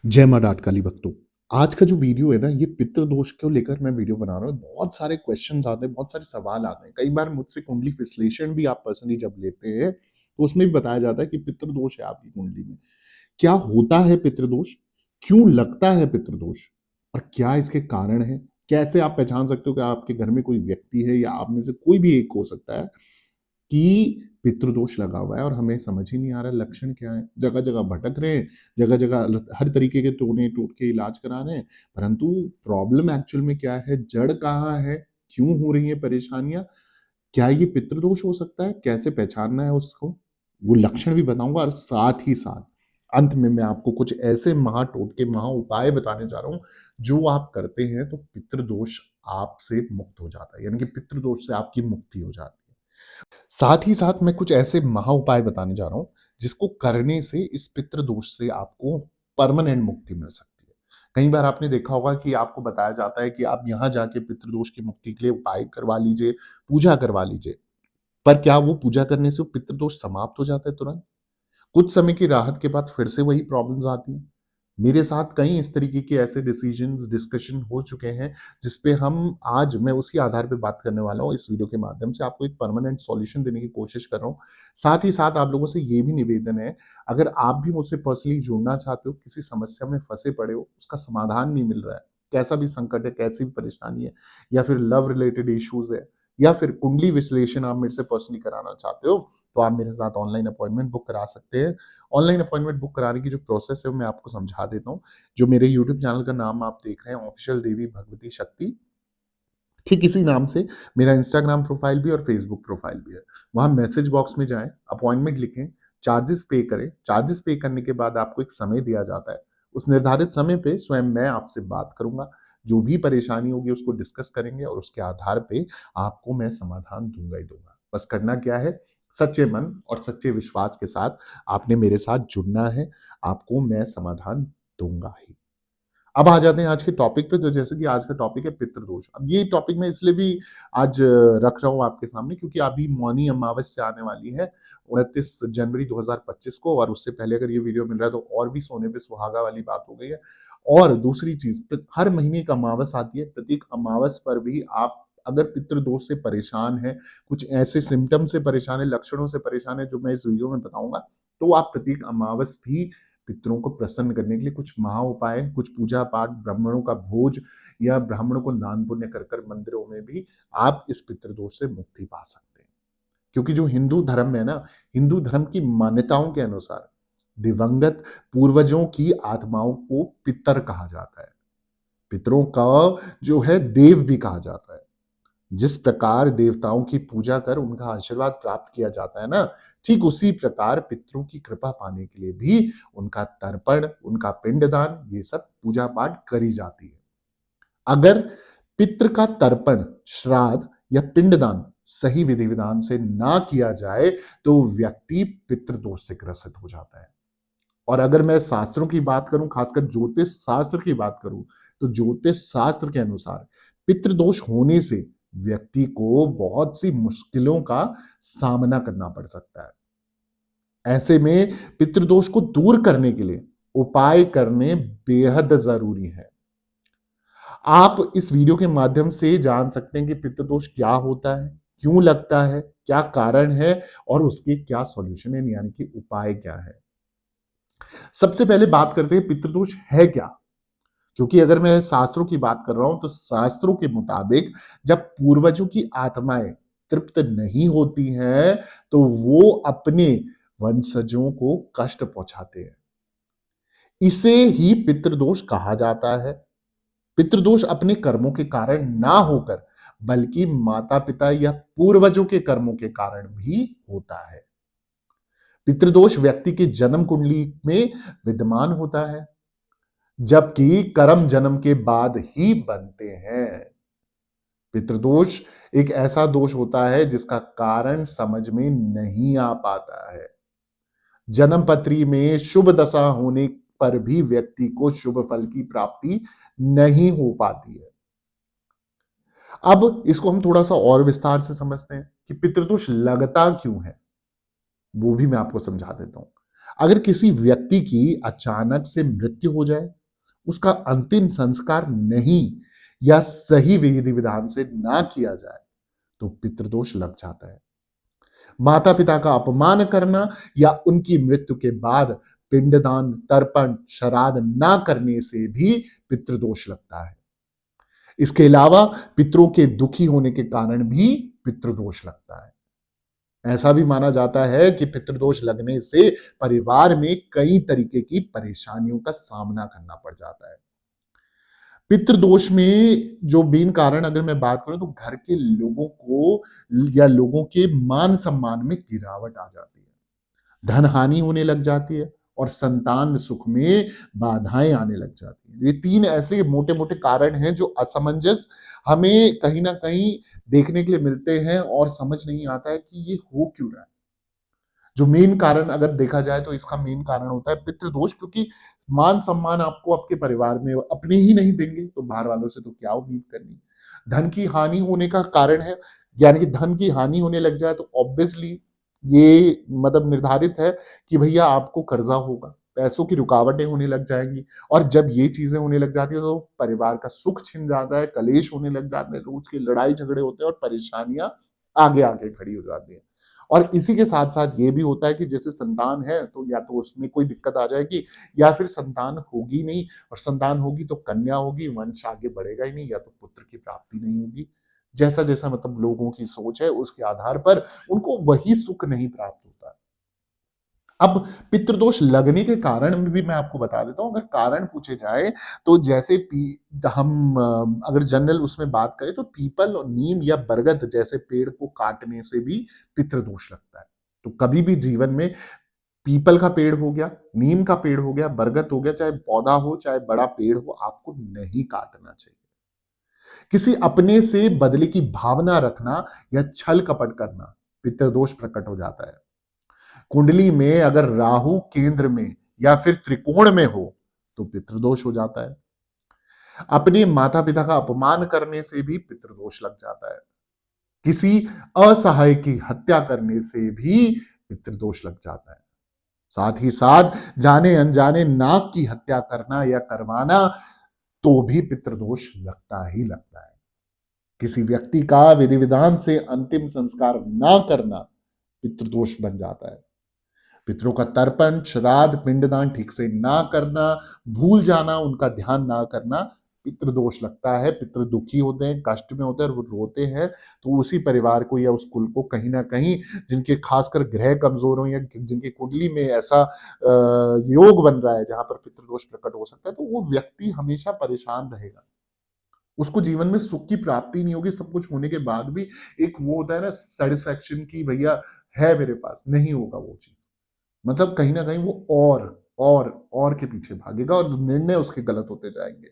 जय माँ डाटकाली भक्तों। आज का जो वीडियो है ना, ये पितृदोष को लेकर मैं वीडियो बना रहा हूँ। बहुत सारे क्वेश्चंस आते हैं, बहुत सारे सवाल आते हैं। कई बार मुझसे कुंडली विश्लेषण भी आप पर्सनली जब लेते हैं तो उसमें भी बताया जाता है कि पितृदोष है आपकी कुंडली में। क्या होता है पितृदोष? क्यों लगता है पितृदोष? और क्या इसके कारण है? कैसे आप पहचान सकते हो कि आपके घर में कोई व्यक्ति है या आप में से कोई भी एक हो सकता है कि पितृदोष लगा हुआ है और हमें समझ ही नहीं आ रहा है लक्षण क्या है। जगह जगह भटक रहे हैं, जगह जगह हर तरीके के टोने टूट के इलाज करा रहे हैं, परंतु प्रॉब्लम एक्चुअल में क्या है, जड़ कहाँ है, क्यों हो रही है परेशानियां, क्या ये पितृदोष हो सकता है, कैसे पहचानना है उसको, वो लक्षण भी बताऊंगा। और साथ ही साथ अंत में मैं आपको कुछ ऐसे महा टोटके महा उपाय बताने जा रहा हूं जो आप करते हैं तो पितृदोष आपसे मुक्त हो जाता है, यानी कि पितृदोष से आपकी मुक्ति हो जाती है। साथ ही साथ मैं कुछ ऐसे महा उपाय बताने जा रहा हूं जिसको करने से इस पितृ दोष से आपको परमानेंट मुक्ति मिल सकती है। कई बार आपने देखा होगा कि आपको बताया जाता है कि आप यहां जाके पितृ दोष की मुक्ति के लिए उपाय करवा लीजिए, पूजा करवा लीजिए। पर क्या वो पूजा करने से वो पितृ दोष समाप्त हो जाता है तुरंत? कुछ समय की राहत के बाद फिर से वही प्रॉब्लम्स आती हैं। मेरे साथ कई इस तरीके के ऐसे डिसीजंस डिस्कशन हो चुके हैं जिस पे हम आज मैं उसी आधार पे बात करने वाला हूँ। इस वीडियो के माध्यम से आपको एक परमानेंट सॉल्यूशन देने की कोशिश कर रहा हूँ। साथ ही साथ आप लोगों से ये भी निवेदन है, अगर आप भी मुझसे पर्सनली जुड़ना चाहते हो, किसी समस्या में फंसे पड़े हो, उसका समाधान नहीं मिल रहा है, कैसा भी संकट है, कैसी भी परेशानी है, या फिर लव रिलेटेड इश्यूज है, या फिर कुंडली विश्लेषण आप मेरे से पर्सनली कराना चाहते हो, तो आप मेरे साथ ऑनलाइन अपॉइंटमेंट बुक करा सकते हैं। ऑनलाइन अपॉइंटमेंट बुक कराने की जो प्रोसेस है वो मैं आपको समझा देता हूँ। जो मेरे यूट्यूब चैनल का नाम आप देख रहे हैं, ऑफिशियल देवी भगवती शक्ति, ठीक इसी नाम से मेरा इंस्टाग्राम प्रोफाइल भी और फेसबुक प्रोफाइल भी है। वहां मैसेज बॉक्स में जाएं, अपॉइंटमेंट लिखें, चार्जेस पे करें। चार्जेस पे करने के बाद आपको एक समय दिया जाता है। उस निर्धारित समय पे स्वयं मैं आपसे बात करूंगा, जो भी परेशानी होगी उसको डिस्कस करेंगे और उसके आधार पे आपको मैं समाधान दूंगा ही दूंगा। बस करना क्या है, सच्चे मन और सच्चे विश्वास के साथ आपने मेरे साथ जुड़ना है, आपको मैं समाधान दूंगा ही। अब आ जाते हैं आज के टॉपिक पे। तो जैसे कि आज का टॉपिक है पितृदोष। अब ये टॉपिक मैं इसलिए भी आज रख रहा हूँ आपके सामने क्योंकि अभी मौनी अमावस्या आने वाली है 29 जनवरी 2025 को, और उससे पहले अगर ये वीडियो मिल रहा है तो और भी सोने पे सुहागा वाली बात हो गई है। और दूसरी चीज, हर महीने एक अमावस आती है। प्रत्येक अमावस पर भी आप अगर पितृदोष से परेशान है, कुछ ऐसे सिम्टम से परेशान है, लक्षणों से परेशान है जो मैं इस वीडियो में बताऊंगा, तो आप प्रत्येक अमावस भी पितरों को प्रसन्न करने के लिए कुछ महा उपाय, कुछ पूजा पाठ, ब्राह्मणों का भोज या ब्राह्मणों को दान पुण्य कर कर मंदिरों में भी आप इस पितृदोष से मुक्ति पा सकते हैं। क्योंकि जो हिंदू धर्म है ना, हिंदू धर्म की मान्यताओं के अनुसार दिवंगत पूर्वजों की आत्माओं को पितर कहा जाता है। पितरों का जो है देव भी कहा जाता है। जिस प्रकार देवताओं की पूजा कर उनका आशीर्वाद प्राप्त किया जाता है ना, ठीक उसी प्रकार पितरों की कृपा पाने के लिए भी उनका तर्पण, उनका पिंडदान, ये सब पूजा पाठ करी जाती है। अगर पितृ का तर्पण, श्राद्ध या पिंडदान सही विधि विधान से ना किया जाए तो व्यक्ति पितृदोष से ग्रसित हो जाता है। और अगर मैं शास्त्रों की बात करूं, खासकर ज्योतिष शास्त्र की बात करूं, तो ज्योतिष शास्त्र के अनुसार पितृदोष होने से व्यक्ति को बहुत सी मुश्किलों का सामना करना पड़ सकता है। ऐसे में पितृदोष को दूर करने के लिए उपाय करने बेहद जरूरी है। आप इस वीडियो के माध्यम से जान सकते हैं कि पितृदोष क्या होता है, क्यों लगता है, क्या कारण है और उसके क्या सॉल्यूशन है, यानी कि उपाय क्या है। सबसे पहले बात करते हैं पितृदोष है क्या। क्योंकि अगर मैं शास्त्रों की बात कर रहा हूं तो शास्त्रों के मुताबिक जब पूर्वजों की आत्माएं तृप्त नहीं होती हैं तो वो अपने वंशजों को कष्ट पहुंचाते हैं। इसे ही पितृदोष कहा जाता है। पितृदोष अपने कर्मों के कारण ना होकर बल्कि माता पिता या पूर्वजों के कर्मों के कारण भी होता है। पितृदोष व्यक्ति की जन्म कुंडली में विद्यमान होता है, जबकि कर्म जन्म के बाद ही बनते हैं। पितृदोष एक ऐसा दोष होता है जिसका कारण समझ में नहीं आ पाता है। जन्म पत्री में शुभ दशा होने पर भी व्यक्ति को शुभ फल की प्राप्ति नहीं हो पाती है। अब इसको हम थोड़ा सा और विस्तार से समझते हैं कि पितृदोष लगता क्यों है, वो भी मैं आपको समझा देता हूं। अगर किसी व्यक्ति की अचानक से मृत्यु हो जाए, उसका अंतिम संस्कार नहीं या सही विधि विधान से ना किया जाए तो पितृदोष लग जाता है। माता पिता का अपमान करना या उनकी मृत्यु के बाद पिंडदान, तर्पण, श्राद्ध ना करने से भी पितृदोष लगता है। इसके अलावा पितरों के दुखी होने के कारण भी पितृदोष लगता है। ऐसा भी माना जाता है कि पितृदोष लगने से परिवार में कई तरीके की परेशानियों का सामना करना पड़ जाता है। पितृदोष में जो मेन कारण अगर मैं बात करूं तो घर के लोगों को या लोगों के मान सम्मान में गिरावट आ जाती है, धन हानि होने लग जाती है और संतान सुख में बाधाएं आने लग जाती हैं। ये तीन ऐसे मोटे मोटे कारण हैं जो असमंजस हमें कहीं ना कहीं देखने के लिए मिलते हैं और समझ नहीं आता है कि ये हो क्यों रहा है। जो मेन कारण अगर देखा जाए तो इसका मेन कारण होता है पितृदोष, क्योंकि मान सम्मान आपको आपके परिवार में अपने ही नहीं देंगे तो बाहर वालों से तो क्या उम्मीद करनी। धन की हानि होने का कारण है, यानी कि धन की हानि होने लग जाए तो ऑब्वियसली ये मतलब निर्धारित है कि भैया आपको कर्जा होगा, पैसों की रुकावटें होने लग जाएंगी और जब ये चीजें होने लग जाती है तो परिवार का सुख छिन जाता है, कलेश होने लग जाते हैं, रोज की लड़ाई झगड़े होते हैं और परेशानियां आगे आगे खड़ी हो जाती हैं। और इसी के साथ-साथ ये भी होता है कि जैसे संतान है तो या तो उसमें कोई दिक्कत आ जाएगी या फिर संतान होगी नहीं, और संतान होगी तो कन्या होगी, वंश आगे बढ़ेगा ही नहीं, या तो पुत्र की प्राप्ति नहीं होगी। जैसा-जैसा मतलब लोगों की सोच है उसके आधार पर उनको वही सुख नहीं प्राप्त होता। अब पितृदोष लगने के कारण में भी मैं आपको बता देता हूँ, अगर कारण पूछे जाए तो जैसे हम अगर जनरल उसमें बात करें तो पीपल और नीम या बरगद जैसे पेड़ को काटने से भी पितृदोष लगता है। तो कभी भी जीवन में पीपल का पेड़ हो गया, नीम का पेड़ हो गया, बरगद हो गया, चाहे पौधा हो चाहे बड़ा पेड़ हो, आपको नहीं काटना चाहिए। किसी अपने से बदले की भावना रखना या छल कपट करना पितृदोष प्रकट हो जाता है। कुंडली में अगर राहु केंद्र में या फिर त्रिकोण में हो तो पितृदोष हो जाता है। अपने माता पिता का अपमान करने से भी पितृदोष लग जाता है। किसी असहाय की हत्या करने से भी पितृदोष लग जाता है। साथ ही साथ जाने अनजाने नाग की हत्या करना या करवाना तो भी पितृदोष लगता ही लगता है। किसी व्यक्ति का विधि विधान से अंतिम संस्कार ना करना पितृदोष बन जाता है। पितरों का तर्पण, श्राद्ध, पिंडदान ठीक से ना करना, भूल जाना, उनका ध्यान ना करना पितृदोष लगता है। पितृ दुखी होते हैं, कष्ट में होते हैं और वो रोते हैं, तो उसी परिवार को या उस कुल को कहीं ना कहीं, जिनके खासकर ग्रह कमजोर हो या जिनकी कुंडली में ऐसा योग बन रहा है जहां पर पितृदोष प्रकट हो सकता है, तो वो व्यक्ति हमेशा परेशान रहेगा। उसको जीवन में सुख की प्राप्ति नहीं होगी, सब कुछ होने के बाद भी एक वो होता है ना सेटिस्फैक्शन की भैया है मेरे पास, नहीं होगा वो चीज। मतलब कहीं न कहीं वो और के पीछे भागेगा और निर्णय उसके गलत होते जाएँगे।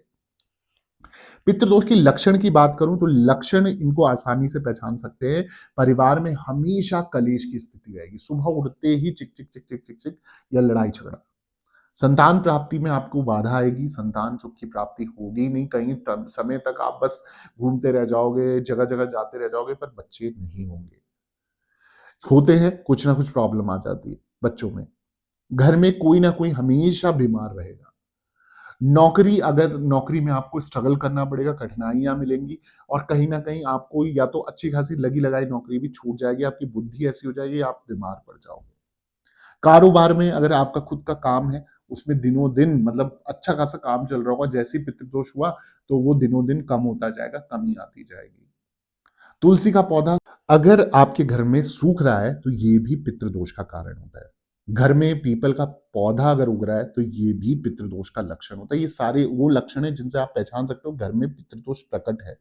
पितृदोष की लक्षण की बात करूँ तो लक्षण इनको आसानी से पहचान सकते हैं। परिवार में हमेशा कलेश की स्थिति रहेगी। सुबह उठते ही चिक, चिक, चिक, चिक, चिक, चिक या लड़ाई-झगड़ा। संतान प्राप्ति में आपको बाधा आएगी, संतान सुख की प्राप्ति होगी नहीं, कहीं तब समय तक आप बस घूमते रह जाओगे, जगह-जगह जाते रह जाओगे पर बच्चे नहीं होंगे। होते हैं, कुछ ना कुछ प्रॉब्लम आ जाती है बच्चों में। घर में कोई ना कोई हमेशा बीमार रहेगा। नौकरी, अगर नौकरी में आपको स्ट्रगल करना पड़ेगा, कठिनाइयाँ मिलेंगी और कहीं न कहीं आपको या तो अच्छी खासी लगी-लगाई नौकरी भी छूट जाएगी, आपकी बुद्धि ऐसी हो जाएगी, आप बीमार पड़ जाओगे। कारोबार में अगर आपका खुद का काम है, उसमें दिनों-दिन मतलब अच्छा खासा काम चल रहा होगा, जैसे ही पितृदोष हुआ, तो वो दिनों-दिन कम होता जाएगा, कमी आती जाएगी। तुलसी का पौधा अगर आपके घर में सूख रहा है, तो ये भी पितृदोष का कारण होता है। घर में पीपल का पौधा अगर उग रहा है, तो ये भी पितृदोष का लक्षण होता है। ये सारे वो लक्षण हैं जिनसे आप पहचान सकते हो घर में पितृदोष प्रकट है।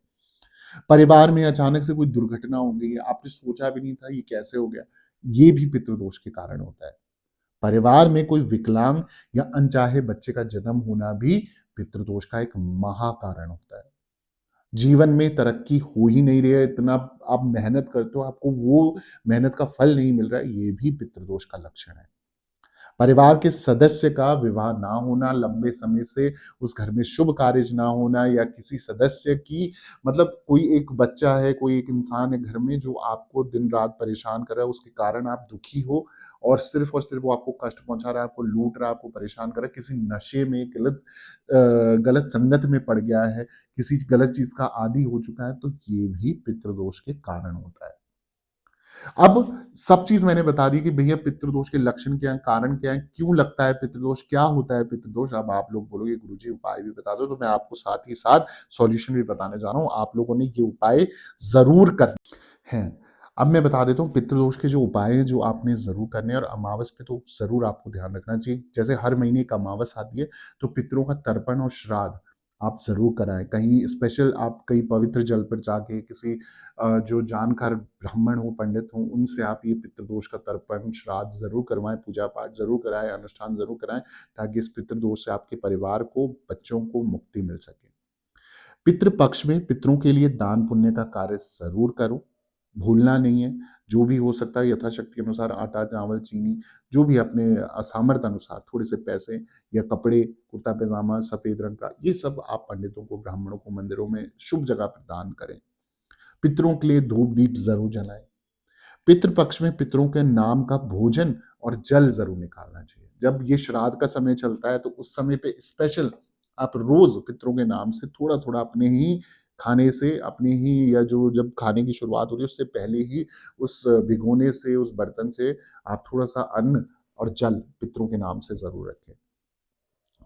परिवार में अचानक से कोई दुर्घटना हो गई है, आपने सोचा भी नहीं था ये कैसे हो गया, ये भी पितृदोष के कारण होता है। परिवार में कोई विकलांग या अनचाहे बच्चे का जन्म होना भी पितृदोष का एक महाकारण होता है। जीवन में तरक्की हो ही नहीं रही है, इतना आप मेहनत करते हो, आपको वो मेहनत का फल नहीं मिल रहा है, ये भी पितृदोष का लक्षण है। परिवार के सदस्य का विवाह ना होना, लंबे समय से उस घर में शुभ कार्य ना होना या किसी सदस्य की मतलब कोई एक बच्चा है, कोई एक इंसान है घर में जो आपको दिन-रात परेशान कर रहा है, उसके कारण आप दुखी हो और सिर्फ़ वो आपको कष्ट पहुँचा रहा है, आपको लूट रहा है, आपको परेशान कर रहा है, किसी नशे में गलत संगत में पड़ गया है, किसी गलत चीज़ का आदी हो चुका है, तो ये भी पितृदोष के कारण होता है। अब सब चीज़ मैंने बता दी कि भैया पितृदोष के लक्षण क्या हैं, कारण क्या हैं, क्यों लगता है पितृदोष, क्या होता है पितृदोष? अब आप लोग बोलोगे गुरुजी उपाय भी बता दो, तो मैं आपको साथ ही साथ सॉल्यूशन भी बताने जा रहा हूँ। आप लोगों ने ये उपाय ज़रूर करने हैं। अब मैं बता देता हूँ पितृदोष के जो उपाय हैं, जो आपने ज़रूर करने हैं और अमावस पे तो ज़रूर आपको ध्यान रखना चाहिए। जैसे हर महीने एक अमावस आती है, तो पितरों का तर्पण और श्राद्ध आप ज़रूर कराएँ। कहीं स्पेशल आप कहीं पवित्र जल पर जाके किसी जो जानकार ब्राह्मण हो, पंडित हों, उनसे आप ये पितृदोष का तर्पण, श्राद्ध ज़रूर करवाएँ, पूजा-पाठ ज़रूर कराएँ, अनुष्ठान ज़रूर कराएँ, ताकि इस पितृदोष से आपके परिवार को, बच्चों को मुक्ति मिल सके। पितृ पक्ष में पितरों के लिए दान पुण्य का कार्य ज़रूर करो, भूलना नहीं है। जो भी हो सकता है यथाशक्ति अनुसार आटा, चावल, चीनी जो भी अपने सामर्थ्य अनुसार थोड़े से पैसे या कपड़े, कुर्ता-पैजामा सफ़ेद रंग का, ये सब आप पंडितों को, ब्राह्मणों को मंदिरों में शुभ जगह पर दान करें। पितरों के लिए धूप-दीप ज़रूर जलाएँ। पितृ पक्ष में पितरों के नाम का भोजन और जल ज़रूर निकालना चाहिए। जब ये श्राद्ध का समय चलता है तो उस समय पे स्पेशल आप रोज़ पितरों के नाम से थोड़ा-थोड़ा अपने ही खाने से अपने ही या जो जब खाने की शुरुआत हो रही है उससे पहले ही उस भिगोने से, उस बर्तन से आप थोड़ा-सा अन्न और जल पितरों के नाम से ज़रूर रखें।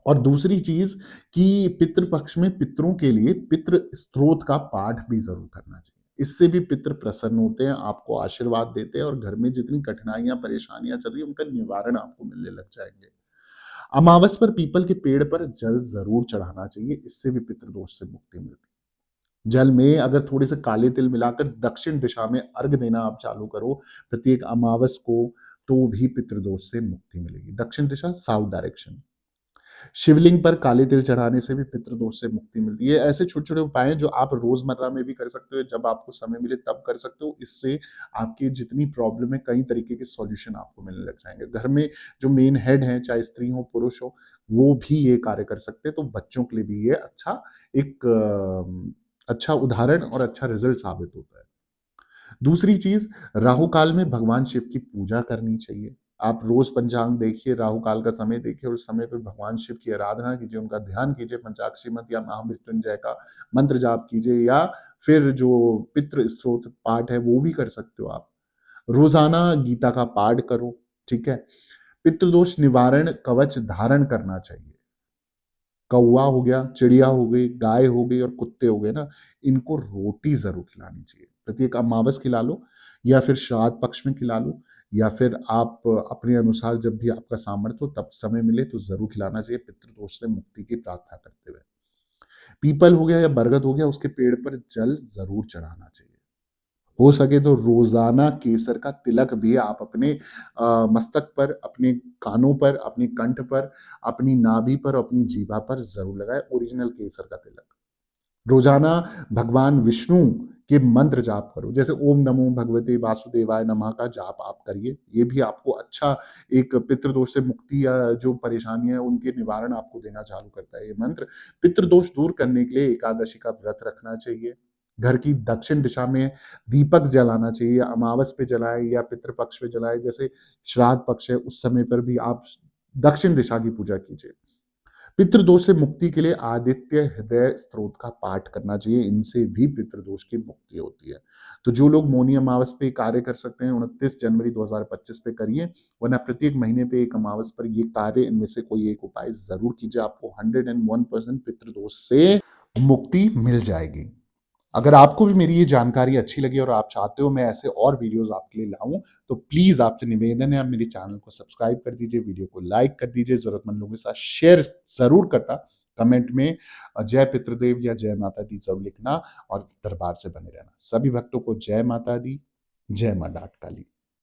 और दूसरी चीज़ कि पितृ पक्ष में पितरों के लिए पितृ स्तोत्र का पाठ भी ज़रूर करना चाहिए। इससे भी पितृ प्रसन्न होते हैं, आपको आशीर्वाद देते हैं और घर में जितनी कठिनाइयाँ, परेशानियाँ चल रही हैं, उनका निवारण आपको मिलने लग जाएँगे। अमावस पर पीपल के पेड़ पर जल ज़रूर चढ़ाना चाहिए, इससे भी पितृदोष से मुक्ति मिलती है। जल में अगर थोड़े से काले तिल मिलाकर दक्षिण दिशा में अर्घ देना आप चालू करो प्रत्येक अमावस को, तो भी पितृदोष से मुक्ति मिलेगी। दक्षिण दिशा साउथ डायरेक्शन। शिवलिंग पर काले तिल चढ़ाने से भी पितृदोष से मुक्ति मिलती है। ऐसे छोटे-छोटे उपाय हैं जो आप रोज़मर्रा में भी कर सकते हो, जब आपको समय मिले तब कर सकते हो। इससे आपकी जितनी प्रॉब्लम है कई तरीके के सॉल्यूशन आपको मिलने लग जाएँगे। घर में जो मेन हेड हैं, चाहे स्त्री हो, पुरुष हो, वो भी ये कार्य कर सकते हैं। तो बच्चों के लिए भी ये एक अच्छा उदाहरण और अच्छा रिज़ल्ट साबित होता है। दूसरी चीज़, राहु काल में भगवान शिव की पूजा करनी चाहिए। आप रोज़ पंचांग देखिए, राहु काल का समय देखिए और उस समय पे भगवान शिव की आराधना कीजिए, उनका ध्यान कीजिए, पंचाक्षरी मंत्र या महामृत्युंजय का मंत्र जाप कीजिए या फिर जो पितृ स्तोत्र पाठ है, वो भी कर सकते हो आप। रोज़ाना गीता का पाठ करो, ठीक है? पितृदोष निवारण कवच धारण करना चाहिए। कौवा हो गया, चिड़िया हो गई, गाय हो गई और कुत्ते हो गए ना, इनको रोटी ज़रूर खिलानी चाहिए। प्रत्येक अमावस खिला लो या फिर श्राद्ध पक्ष में खिला लो या फिर आप अपने अनुसार जब भी आपका सामर्थ्य हो तब समय मिले तो ज़रूर खिलाना चाहिए पितृदोष से मुक्ति की प्रार्थना करते हुए। पीपल हो गया या बरगद हो गया, उसके पेड़ पर जल ज़रूर चढ़ाना चाहिए। हो सके तो रोज़ाना केसर का तिलक भी आप अपने मस्तक पर, अपने कानों पर, अपने कंठ पर, अपनी नाभि पर, अपनी जीभा पर ज़रूर लगाएँ, ओरिजिनल केसर का तिलक। रोज़ाना भगवान विष्णु के मंत्र जाप करो, जैसे ओम नमो भगवते वासुदेवाय नमः का जाप आप करिए। ये भी आपको अच्छा एक पितृदोष से मुक्ति या जो परेशानियाँ हैं, उनके निवारण आपको देना चालू करता है ये मंत्र। पितृदोष दूर करने के लिए एकादशी का व्रत रखना चाहिए। घर की दक्षिण दिशा में दीपक जलाना चाहिए, या अमावस पे जलाएँ या पितृ पक्ष पे जलाएँ, जैसे श्राद्ध पक्ष है, उस समय पर भी आप दक्षिण दिशा की पूजा कीजिए। पितृदोष से मुक्ति के लिए आदित्य हृदय स्तोत्र का पाठ करना चाहिए, इनसे भी पितृदोष की मुक्ति होती है। तो जो लोग मौनी अमावस पे कार्य कर सकते हैं 29 जनवरी 2025 पे करिए, वरना प्रत्येक महीने पे एक अमावस पर ये कार्य इनमें से कोई एक उपाय ज़रूर कीजिए, आपको 101% पितृदोष से मुक्ति मिल जाएगी। अगर आपको भी मेरी ये जानकारी अच्छी लगी और आप चाहते हो मैं ऐसे और वीडियोज़ आपके लिए लाऊँ, तो प्लीज़ आपसे निवेदन है आप मेरे चैनल को सब्सक्राइब कर दीजिए, वीडियो को लाइक कर दीजिए, ज़रूरतमंद लोगों के साथ शेयर ज़रूर करना। कमेंट में जय पितृदेव या जय माता दी ज़रूर लिखना और दरबार से बने रहना। सभी भक्तों को जय माता दी, जय माँ डाठ काली।